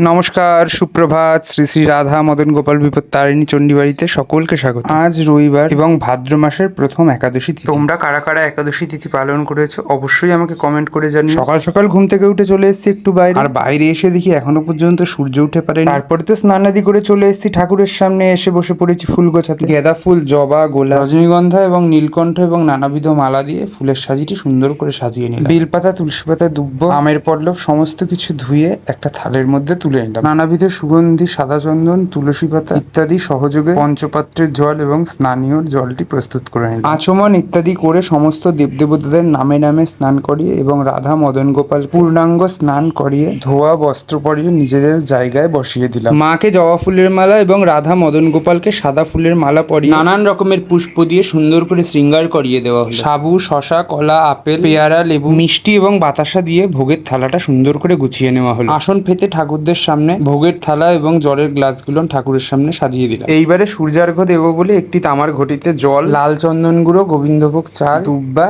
নমস্কার, সুপ্রভাত। শ্রী শ্রী রাধা মদন গোপাল বিপত্তারিণী চণ্ডীবাড়িতে সকলকে স্বাগত। আজ রবিবার এবং ভাদ্র মাসের প্রথম একাদশী তিথি। তোমরা কারা কারা একাদশী তিথি পালন করেছো অবশ্যই আমাকে কমেন্ট করে জানিও। সকাল সকাল ঘুম থেকে উঠে চলে এসেছি একটু বাইরে, আর বাইরে এসে দেখি এখনো পর্যন্ত সূর্য উঠে পারেনি। তারপরে তো স্নানাদি করে চলে এসেছি ঠাকুরের সামনে, এসে বসে পড়েছি ফুল গোছাতে। গাঁদা ফুল, জবা, গোলাপ, রজনীগন্ধা এবং নীলকণ্ঠ এবং নানাবিধ মালা দিয়ে ফুলের সাজিটি সুন্দর করে সাজিয়ে নিলাম। বেলপাতা, তুলসী পাতা, দুব্ব, আমের পল্লব সমস্ত কিছু ধুয়ে একটা থালের মধ্যে তুলে নিলাম। নানাবিধ সুগন্ধি, সাদা চন্দন, তুলসী পাতা ইত্যাদি সহযোগে পঞ্চপাত্রের জল এবং স্নানীয় জলটি প্রস্তুত করে নিলাম। আচমন ইত্যাদি করে সমস্ত দেবদেবতাদের নামে নামে স্নান করিয়ে এবং রাধা মদন গোপাল পূর্ণাঙ্গ স্নান করিয়ে ধোয়া বস্ত্র পরিয়ে নিজেদের জায়গায় বসিয়ে দিলাম। মাকে জবা ফুলের মালা এবং রাধা মদন গোপালকে সাদা ফুলের মালা পরিয়ে নানান রকমের পুষ্প দিয়ে সুন্দর করে শৃঙ্গার করিয়ে দেওয়া হলো। সাবু, শশা, কলা, আপেল, পেয়ারা, লেবু, মিষ্টি এবং বাতাসা দিয়ে ভোগের থালাটা সুন্দর করে গুছিয়ে নেওয়া হলো। আসন পেতে ঠাকুরদের সামনে ভোগের থালা এবং জলের গ্লাসগুলো ঠাকুরের সামনে সাজিয়ে দিলাম। এইবারে সূর্যার্ঘ্য দেব বলে একটি তামার ঘটিতে জল, লাল চন্দন গুঁড়ো, গোবিন্দভোগ চাল, দুব্বা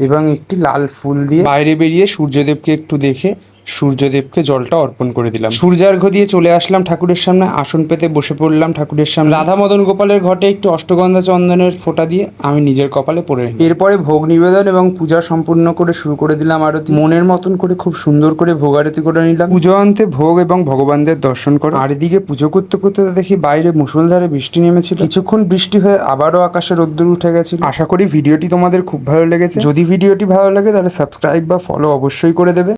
এবং একটি লাল ফুল দিয়ে বাইরে বেরিয়ে সূর্যদেবকে একটু দেখে সূর্যদেবকে জলটা অর্পণ করে দিলাম। সূর্যার্ঘ্য দিয়ে চলে আসলাম ঠাকুরের সামনে, আসন পেতে বসে পড়লাম ঠাকুরের সামনে। রাধা মদন গোপালের ঘটে একটু অষ্টগন্ধা চন্দনের ফোঁটা দিয়ে আমি নিজের কপালে পরে নিলাম। এরপরে ভোগ নিবেদন এবং পূজা সম্পূর্ণ করে শুরু করে দিলাম আরতি। মনের মতন করে খুব সুন্দর করে ভোগ আরতি করে নিলাম। পুজো অন্তে ভোগ এবং ভগবানদের দর্শন করো। আর এদিকে পুজো করতে করতে দেখি বাইরে মুষলধারে বৃষ্টি নেমেছিল। কিছুক্ষণ বৃষ্টি হয়ে আবারও আকাশে রোদ্দুর উঠে গেছিল। আশা করি ভিডিওটি তোমাদের খুব ভালো লেগেছে। যদি ভিডিওটি ভালো লাগে তাহলে সাবস্ক্রাইব বা ফলো অবশ্যই করে দেবে।